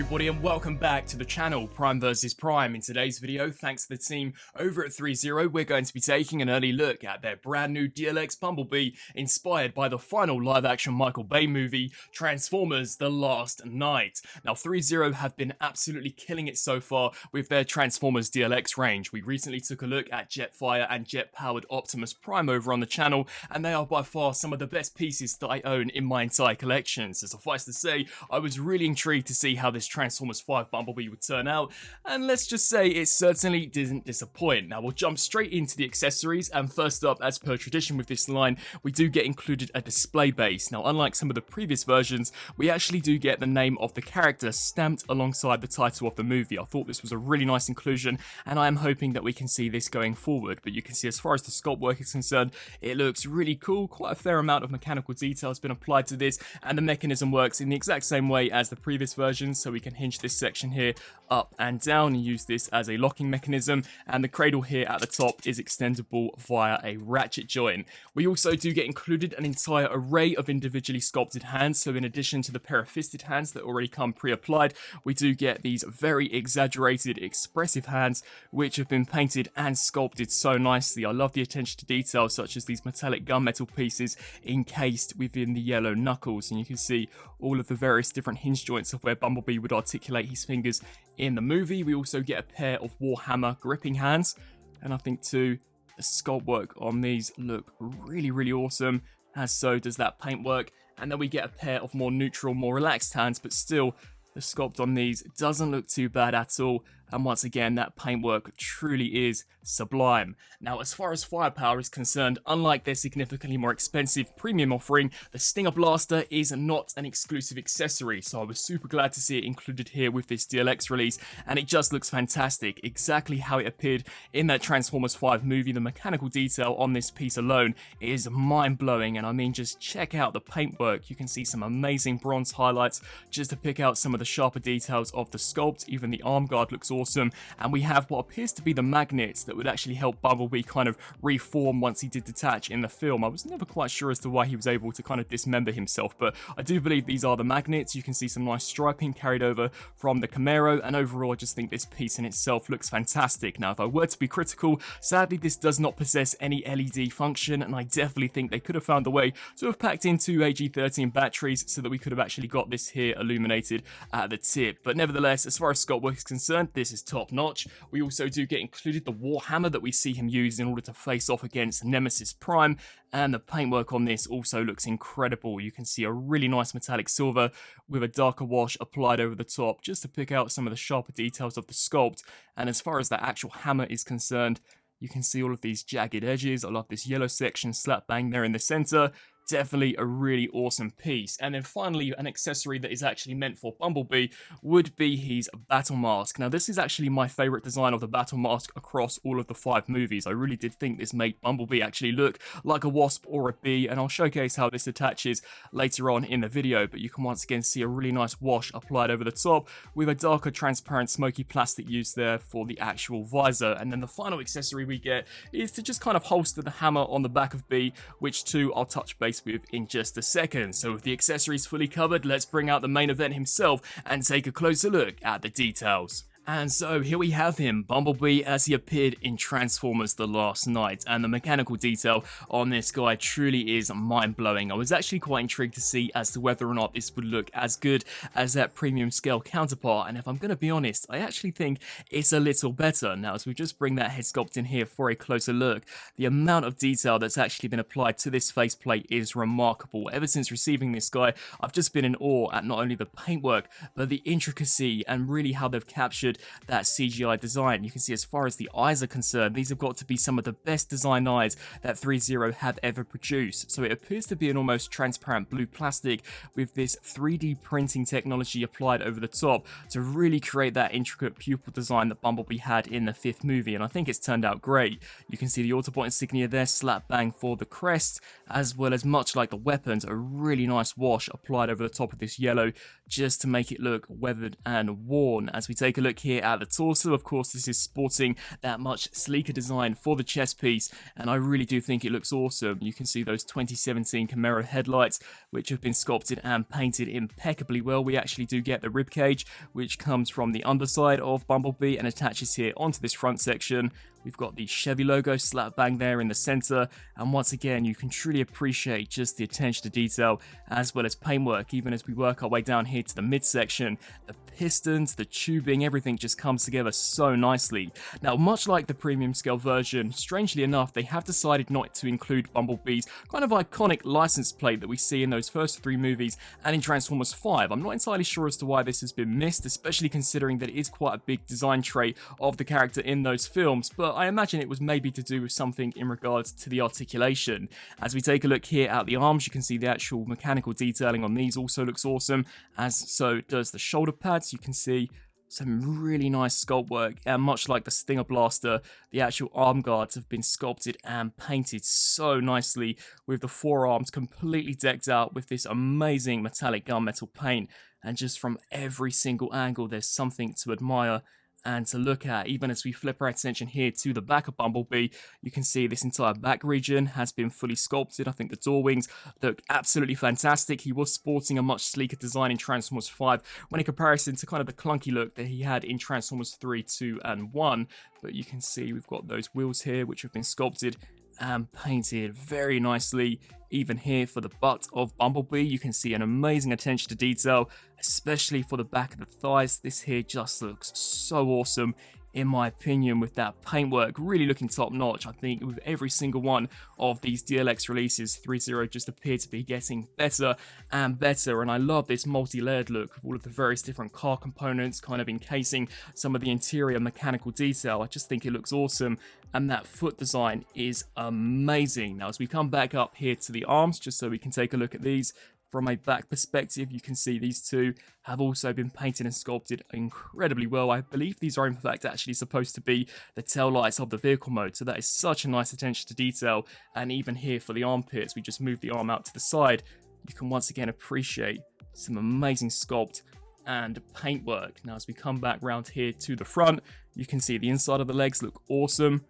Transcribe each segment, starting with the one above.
everybody, and welcome back to the channel, Prime vs Prime. In today's video, thanks to the team over at Threezero, we're going to be taking an early look at their brand new DLX Bumblebee, inspired by the final live-action Michael Bay movie, Transformers: The Last Knight. Now, Threezero have been absolutely killing it so far with their Transformers DLX range. We recently took a look at Jetfire and jet-powered Optimus Prime over on the channel, and they are by far some of the best pieces that I own in my entire collection. So suffice to say, I was really intrigued to see how this Transformers 5 Bumblebee would turn out, and let's just say it certainly didn't disappoint. Now we'll jump straight into the accessories, and first up, as per tradition with this line, we do get included a display base. Now unlike some of the previous versions, we actually do get the name of the character stamped alongside the title of the movie. I thought this was a really nice inclusion, and I am hoping that we can see this going forward. But you can see, as far as the sculpt work is concerned, it looks really cool. Quite a fair amount of mechanical detail has been applied to this, and the mechanism works in the exact same way as the previous version. So we can hinge this section here up and down and use this as a locking mechanism, and the cradle here at the top is extendable via a ratchet joint. We also do get included an entire array of individually sculpted hands, so in addition to the pair of fisted hands that already come pre-applied, we do get these very exaggerated, expressive hands which have been painted and sculpted so nicely. I love the attention to detail, such as these metallic gunmetal pieces encased within the yellow knuckles, and you can see all of the various different hinge joints of where Bumblebee would articulate his fingers in the movie. We also get a pair of Warhammer gripping hands, and I think too, the sculpt work on these look really awesome, as so does that paintwork. And then we get a pair of more neutral, more relaxed hands, but still the sculpt on these doesn't look too bad at all, and once again, that paintwork truly is sublime. Now, as far as firepower is concerned, unlike their significantly more expensive premium offering, the Stinger Blaster is not an exclusive accessory, so I was super glad to see it included here with this DLX release, and it just looks fantastic, exactly how it appeared in that Transformers 5 movie. The mechanical detail on this piece alone is mind-blowing, and I mean, just check out the paintwork. You can see some amazing bronze highlights, just to pick out some of the sharper details of the sculpt. Even the arm guard looks awesome, and we have what appears to be the magnets that would actually help Bumblebee kind of reform once he did detach in the film. I was never quite sure as to why he was able to kind of dismember himself, but I do believe these are the magnets. You can see some nice striping carried over from the Camaro, and overall I just think this piece in itself looks fantastic. Now, if I were to be critical, sadly this does not possess any LED function, and I definitely think they could have found a way to have packed in two AG13 batteries so that we could have actually got this here illuminated at the tip. But nevertheless, as far as sculpt work is concerned, this is top notch. We also do get included the Warhammer that we see him use in order to face off against Nemesis Prime, and the paintwork on this also looks incredible. You can see a really nice metallic silver with a darker wash applied over the top, just to pick out some of the sharper details of the sculpt. And as far as the actual hammer is concerned, you can see all of these jagged edges. I love this yellow section slap bang there in the center. Definitely a really awesome piece. And then finally, an accessory that is actually meant for Bumblebee would be his battle mask. Now, this is actually my favorite design of the battle mask across all of the 5 movies. I really did think this made Bumblebee actually look like a wasp or a bee, and I'll showcase how this attaches later on in the video. But you can once again see a really nice wash applied over the top with a darker transparent smoky plastic used there for the actual visor. And then the final accessory we get is to just kind of holster the hammer on the back of B, which too I'll touch base with in just a second. So with the accessories fully covered, let's bring out the main event himself and take a closer look at the details. And so here we have him, Bumblebee, as he appeared in Transformers: The Last Knight, and the mechanical detail on this guy truly is mind-blowing. I was actually quite intrigued to see as to whether or not this would look as good as that premium scale counterpart, and if I'm going to be honest, I actually think it's a little better. Now, as we just bring that head sculpt in here for a closer look, the amount of detail that's actually been applied to this faceplate is remarkable. Ever since receiving this guy, I've just been in awe at not only the paintwork, but the intricacy and really how they've captured that CGI design. You can see, as far as the eyes are concerned, these have got to be some of the best design eyes that Threezero have ever produced. So it appears to be an almost transparent blue plastic with this 3D printing technology applied over the top to really create that intricate pupil design that Bumblebee had in the 5th movie, and I think it's turned out great. You can see the Autobot insignia there, slap bang for the crest, as well as, much like the weapons, a really nice wash applied over the top of this yellow just to make it look weathered and worn. As we take a look here at the torso, of course this is sporting that much sleeker design for the chest piece, and I really do think it looks awesome. You can see those 2017 Camaro headlights, which have been sculpted and painted impeccably well. We actually do get the ribcage, which comes from the underside of Bumblebee and attaches here onto this front section. We've got the Chevy logo slap bang there in the center, and once again you can truly appreciate just the attention to detail as well as paintwork. Even as we work our way down here to the midsection, the pistons, the tubing, everything just comes together so nicely. Now, much like the premium scale version, strangely enough they have decided not to include Bumblebee's kind of iconic license plate that we see in those first 3 movies and in Transformers 5. I'm not entirely sure as to why this has been missed, especially considering that it is quite a big design trait of the character in those films, but I imagine it was maybe to do with something in regards to the articulation. As we take a look here at the arms, you can see the actual mechanical detailing on these also looks awesome, as so does the shoulder pads. You can see some really nice sculpt work, and much like the Stinger Blaster, the actual arm guards have been sculpted and painted so nicely, with the forearms completely decked out with this amazing metallic gunmetal paint, and just from every single angle there's something to admire and to look at. Even as we flip our attention here to the back of Bumblebee, you can see this entire back region has been fully sculpted. I think the door wings look absolutely fantastic. He was sporting a much sleeker design in Transformers 5 when in comparison to kind of the clunky look that he had in Transformers 3, 2 and 1. But you can see we've got those wheels here which have been sculpted and painted very nicely. Even here for the butt of Bumblebee, you can see an amazing attention to detail, especially for the back of the thighs. This here just looks so awesome in my opinion, with that paintwork really looking top notch. I think with every single one of these DLX releases, Threezero just appeared to be getting better and better, and I love this multi-layered look with all of the various different car components kind of encasing some of the interior mechanical detail. I just think it looks awesome, and that foot design is amazing. Now as we come back up here to the arms, just so we can take a look at these from a back perspective, you can see these two have also been painted and sculpted incredibly well. I believe these are in fact actually supposed to be the tail lights of the vehicle mode, so that is such a nice attention to detail. And even here for the armpits, we just move the arm out to the side, you can once again appreciate some amazing sculpt and paintwork. Now as we come back round here to the front, you can see the inside of the legs look awesome,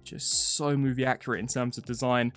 just so movie accurate in terms of design,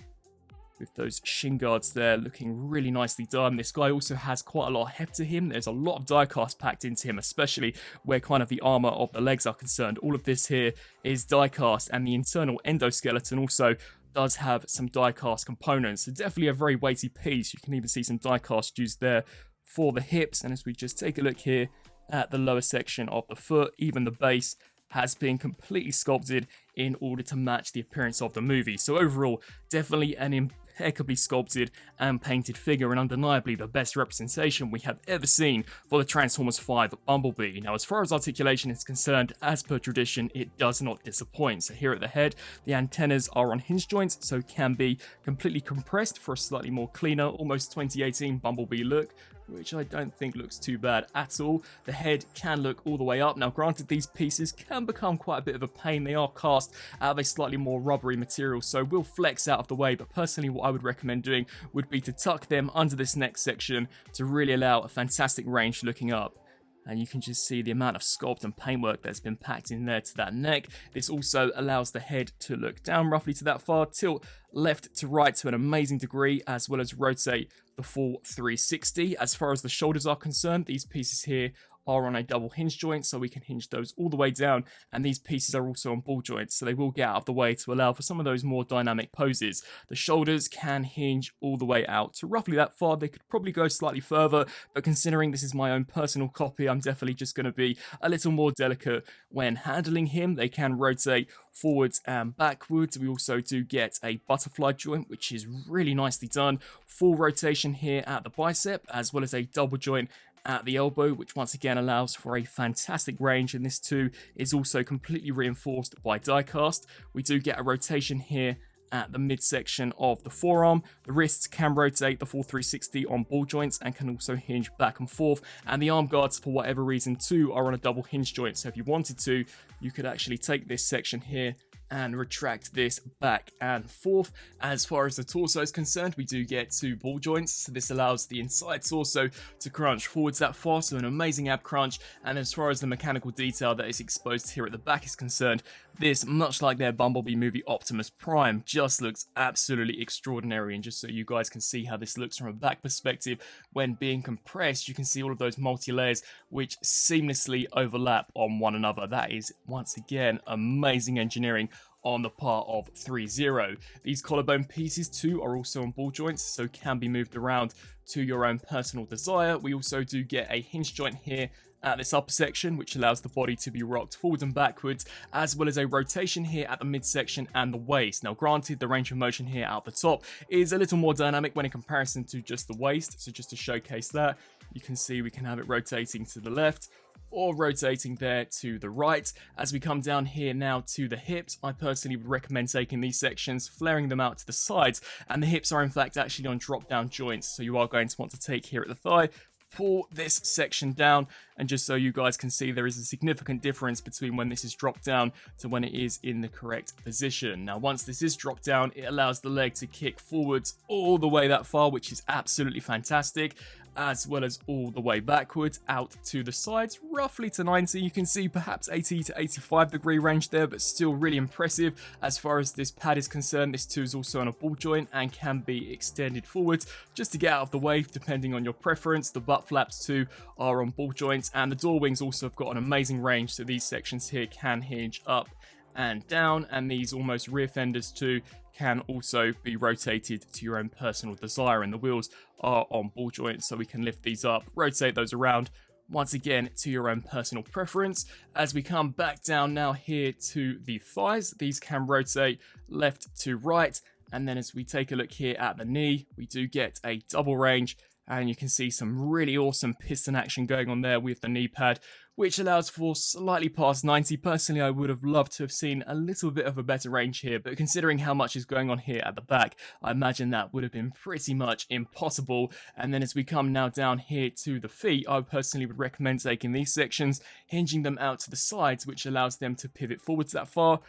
with those shin guards there looking really nicely done. This guy also has quite a lot of heft to him. There's a lot of diecast packed into him, especially where kind of the armor of the legs are concerned. All of this here is diecast, and the internal endoskeleton also does have some diecast components. So definitely a very weighty piece. You can even see some diecast used there for the hips. And as we just take a look here at the lower section of the foot, even the base has been completely sculpted in order to match the appearance of the movie. So overall, definitely an impeccably sculpted and painted figure, and undeniably the best representation we have ever seen for the Transformers 5 Bumblebee. Now as far as articulation is concerned, as per tradition, it does not disappoint. So here at the head, the antennas are on hinge joints, so can be completely compressed for a slightly more cleaner, almost 2018 Bumblebee look, which I don't think looks too bad at all. The head can look all the way up. Now granted, these pieces can become quite a bit of a pain. They are cast out of a slightly more rubbery material, so will flex out of the way, but personally what I would recommend doing would be to tuck them under this neck section to really allow a fantastic range looking up. And you can just see the amount of sculpt and paintwork that's been packed in there to that neck. This also allows the head to look down roughly to that far, tilt left to right to an amazing degree, as well as rotate the full 360. As far as the shoulders are concerned, these pieces here are on a double hinge joint, so we can hinge those all the way down, and these pieces are also on ball joints, so they will get out of the way to allow for some of those more dynamic poses. The shoulders can hinge all the way out to roughly that far. They could probably go slightly further, but considering this is my own personal copy, I'm definitely just going to be a little more delicate when handling him. They can rotate forwards and backwards. We also do get a butterfly joint, which is really nicely done. Full rotation here at the bicep, as well as a double joint at the elbow, which once again allows for a fantastic range, and this too is also completely reinforced by diecast. We do get a rotation here at the midsection of the forearm. The wrists can rotate the full 360 on ball joints and can also hinge back and forth, and the arm guards, for whatever reason too, are on a double hinge joint, so if you wanted to, you could actually take this section here and retract this back and forth. As far as the torso is concerned, we do get 2 ball joints, so this allows the entire torso to crunch forwards that far, so an amazing ab crunch. And as far as the mechanical detail that is exposed here at the back is concerned, this, much like their Bumblebee movie Optimus Prime, just looks absolutely extraordinary. And just so you guys can see how this looks from a back perspective, when being compressed, you can see all of those multi-layers which seamlessly overlap on one another. That is, once again, amazing engineering on the part of Threezero. These collarbone pieces too are also on ball joints, so can be moved around to your own personal desire. We also do get a hinge joint here at this upper section, which allows the body to be rocked forwards and backwards, as well as a rotation here at the midsection and the waist. Now granted, the range of motion here out the top is a little more dynamic when in comparison to just the waist, so just to showcase that, you can see we can have it rotating to the left or rotating there to the right. As we come down here now to the hips, I personally would recommend taking these sections, flaring them out to the sides, and the hips are in fact actually on drop down joints, so you are going to want to take here at the thigh, pull this section down, and just so you guys can see, there is a significant difference between when this is dropped down to when it is in the correct position. Now once this is dropped down, it allows the leg to kick forwards all the way that far, which is absolutely fantastic, as well as all the way backwards out to the sides, roughly to 90. You can see perhaps 80 to 85 degree range there, but still really impressive. As far as this pad is concerned, this too is also on a ball joint and can be extended forwards just to get out of the way, depending on your preference. The butt flaps too are on ball joints, and the door wings also have got an amazing range, so these sections here can hinge up and down, and these almost rear fenders too can also be rotated to your own personal desire, and the wheels are on ball joints, so we can lift these up, rotate those around, once again to your own personal preference. As we come back down now here to the thighs, these can rotate left to right, and then as we take a look here at the knee, we do get a double range, and you can see some really awesome piston action going on there with the knee pad, which allows for slightly past 90. Personally, I would have loved to have seen a little bit of a better range here, but considering how much is going on here at the back, I imagine that would have been pretty much impossible. And then as we come now down here to the feet, I personally would recommend taking these sections, hinging them out to the sides, which allows them to pivot forwards that far,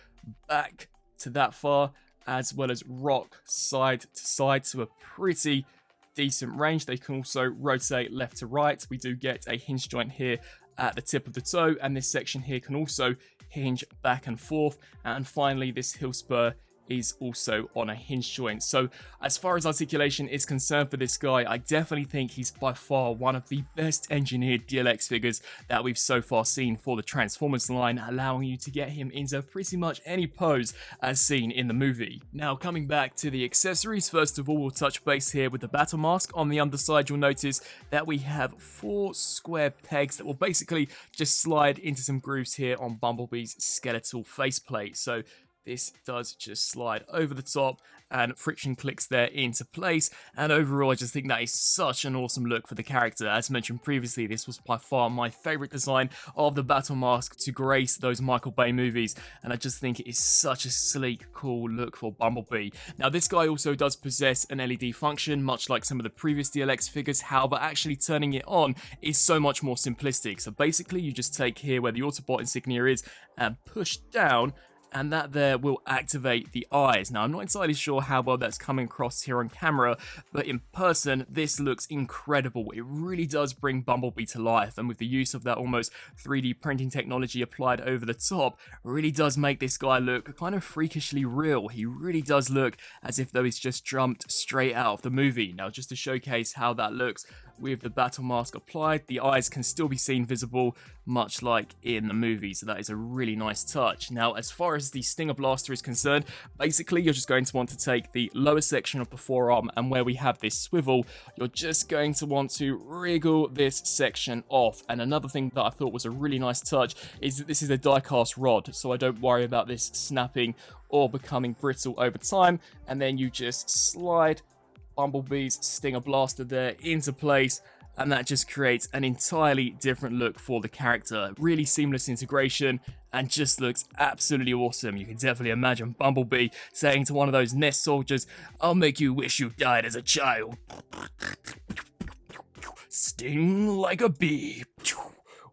back to that far, as well as rock side to side to a pretty decent range. They can also rotate left to right. We do get a hinge joint here at the tip of the toe, and this section here can also hinge back and forth. And finally, this heel spur is also on a hinge joint. So as far as articulation is concerned for this guy, I definitely think he's by far one of the best engineered DLX figures that we've so far seen for the Transformers line, allowing you to get him into pretty much any pose as seen in the movie. Now coming back to the accessories, first of all we'll touch base here with the battle mask. On the underside you'll notice that we have 4 square pegs that will basically just slide into some grooves here on Bumblebee's skeletal faceplate. So this does just slide over the top and friction clicks there into place, and overall I just think that is such an awesome look for the character. As mentioned previously, this was by far my favourite design of the battle mask to grace those Michael Bay movies, and I just think it is such a sleek, cool look for Bumblebee. Now this guy also does possess an LED function, much like some of the previous DLX figures, however actually turning it on is so much more simplistic. So basically you just take here where the Autobot insignia is and push down, and that there will activate the eyes. Now, I'm not entirely sure how well that's coming across here on camera, but in person, this looks incredible. It really does bring Bumblebee to life, and with the use of that almost 3D printing technology applied over the top, really does make this guy look kind of freakishly real. He really does look as if though he's just jumped straight out of the movie. Now, just to showcase how that looks with the battle mask applied, the eyes can still be seen visible, much like in the movie, so that is a really nice touch. Now, as far as the Stinger Blaster is concerned, basically you're just going to want to take the lower section of the forearm, and where we have this swivel, you're just going to want to wriggle this section off. And another thing that I thought was a really nice touch is that this is a die-cast rod, so I don't worry about this snapping or becoming brittle over time. And then you just slide Bumblebee's Stinger Blaster there into place, and that just creates an entirely different look for the character. Really seamless integration and just looks absolutely awesome. You can definitely imagine Bumblebee saying to one of those nest soldiers, "I'll make you wish you died as a child. Sting like a bee.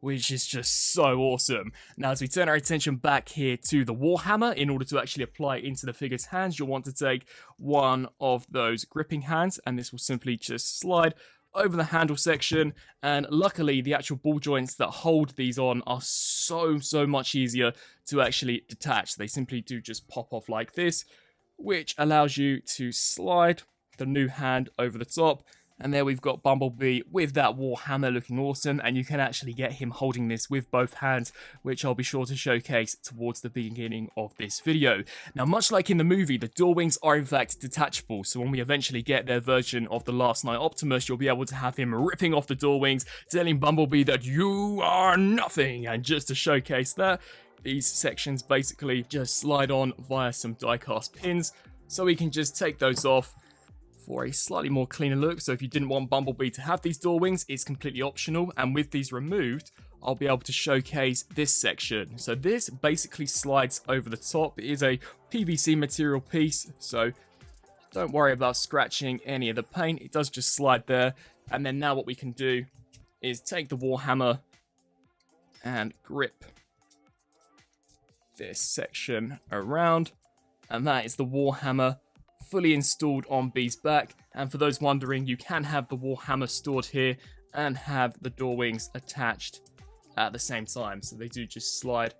which is just so awesome. Now, as we turn our attention back here to the Warhammer, in order to actually apply it into the figure's hands, you'll want to take one of those gripping hands, and this will simply just slide over the handle section. And luckily, the actual ball joints that hold these on are so much easier to actually detach. They simply do just pop off like this, which allows you to slide the new hand over the top. And there we've got Bumblebee with that Warhammer looking awesome, and you can actually get him holding this with both hands, which I'll be sure to showcase towards the beginning of this video. Now, much like in the movie, the door wings are in fact detachable, so when we eventually get their version of the Last Knight Optimus, you'll be able to have him ripping off the door wings, telling Bumblebee that you are nothing. And just to showcase that, these sections basically just slide on via some die-cast pins, so we can just take those off for a slightly more cleaner look. So if you didn't want Bumblebee to have these door wings, it's completely optional. And with these removed, I'll be able to showcase this section. So this basically slides over the top. It is a PVC material piece, so don't worry about scratching any of the paint. It does just slide there. And then now what we can do is take the Warhammer and grip this section around. And that is the Warhammer fully installed on Bee's back. And for those wondering, you can have the Warhammer stored here and have the door wings attached at the same time, so they do just slide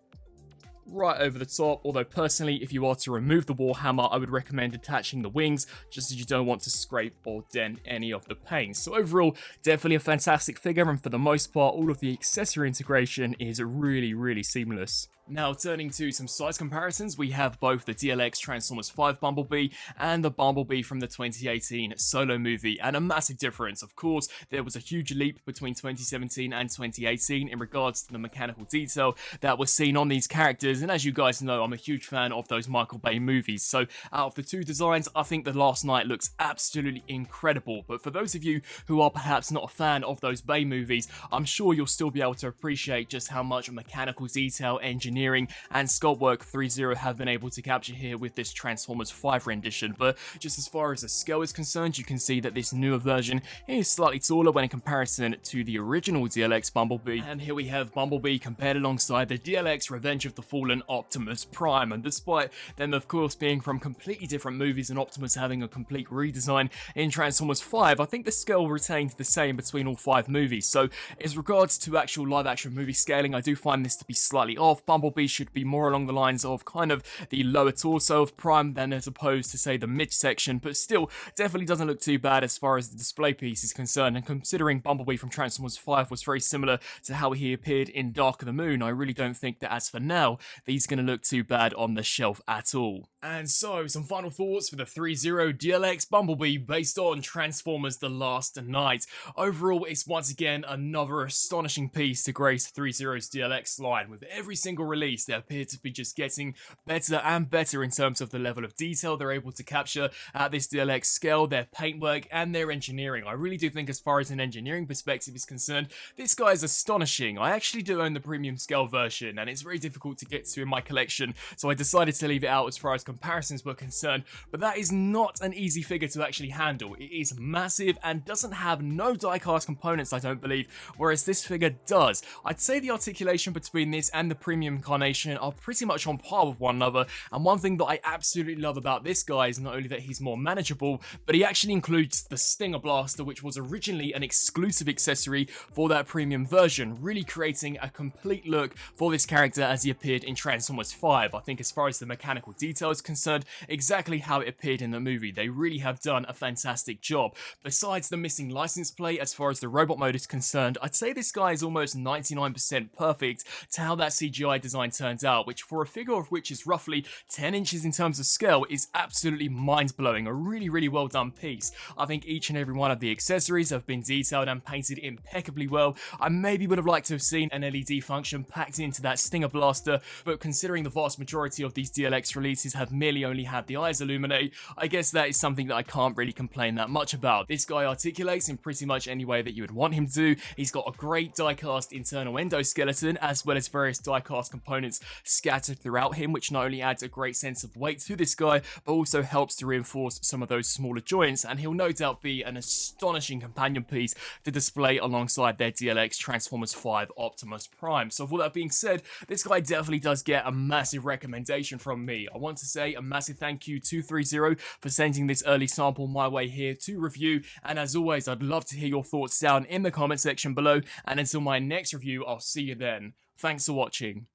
right over the top. Although personally, if you are to remove the Warhammer, I would recommend attaching the wings, just as you don't want to scrape or dent any of the paint. So overall, definitely a fantastic figure, and for the most part, all of the accessory integration is really seamless. Now, turning to some size comparisons, we have both the DLX Transformers 5 Bumblebee and the Bumblebee from the 2018 Solo movie, and a massive difference. Of course, there was a huge leap between 2017 and 2018 in regards to the mechanical detail that was seen on these characters, and as you guys know, I'm a huge fan of those Michael Bay movies, so out of the two designs, I think The Last Knight looks absolutely incredible. But for those of you who are perhaps not a fan of those Bay movies, I'm sure you'll still be able to appreciate just how much mechanical detail, engineering, and sculpt work Threezero have been able to capture here with this Transformers 5 rendition. But just as far as the scale is concerned, you can see that this newer version is slightly taller when in comparison to the original DLX Bumblebee. And here we have Bumblebee compared alongside the DLX Revenge of the Fallen Optimus Prime. And despite them of course being from completely different movies and Optimus having a complete redesign in Transformers 5, I think the scale retained the same between all 5 movies. So as regards to actual live action movie scaling, I do find this to be slightly off. Bumblebee should be more along the lines of kind of the lower torso of Prime than as opposed to say the midsection, but still definitely doesn't look too bad as far as the display piece is concerned. And considering Bumblebee from Transformers 5 was very similar to how he appeared in Dark of the Moon, I really don't think that as for now these are going to look too bad on the shelf at all. And so, some final thoughts for the Threezero DLX Bumblebee based on Transformers The Last Knight. Overall, it's once again another astonishing piece to grace Threezero's DLX line. With every single release, they appear to be just getting better and better in terms of the level of detail they're able to capture at this DLX scale, their paintwork, and their engineering. I really do think as far as an engineering perspective is concerned, this guy is astonishing. I actually do own the premium scale version, and it's very difficult to get to in my collection, so I decided to leave it out as far as comparisons were concerned, but that is not an easy figure to actually handle. It is massive and doesn't have no die-cast components, I don't believe, whereas this figure does. I'd say the articulation between this and the premium incarnation are pretty much on par with one another, and one thing that I absolutely love about this guy is not only that he's more manageable, but he actually includes the Stinger Blaster, which was originally an exclusive accessory for that premium version, really creating a complete look for this character as he appeared in Transformers 5. I think as far as the mechanical detail is concerned, exactly how it appeared in the movie. They really have done a fantastic job. Besides the missing license plate, as far as the robot mode is concerned, I'd say this guy is almost 99% perfect to how that CGI design turns out, which for a figure of which is roughly 10 inches in terms of scale is absolutely mind-blowing. A really well done piece. I think each and every one of the accessories have been detailed and painted impeccably well. I maybe would have liked to have seen an LED function packed into that Stinger Blaster, but considering the vast majority of these DLX releases have merely only had the eyes illuminate, I guess that is something that I can't really complain that much about. This guy articulates in pretty much any way that you would want him to. He's got a great die-cast internal endoskeleton, as well as various die-cast components scattered throughout him, which not only adds a great sense of weight to this guy, but also helps to reinforce some of those smaller joints, and he'll no doubt be an astonishing companion piece to display alongside their DLX Transformers 5 Optimus Prime. So with all that being said, this guy definitely does get a massive recommendation from me. I want to say a massive thank you to Threezero for sending this early sample my way here to review, and as always, I'd love to hear your thoughts down in the comment section below, and until my next review, I'll see you then. Thanks for watching.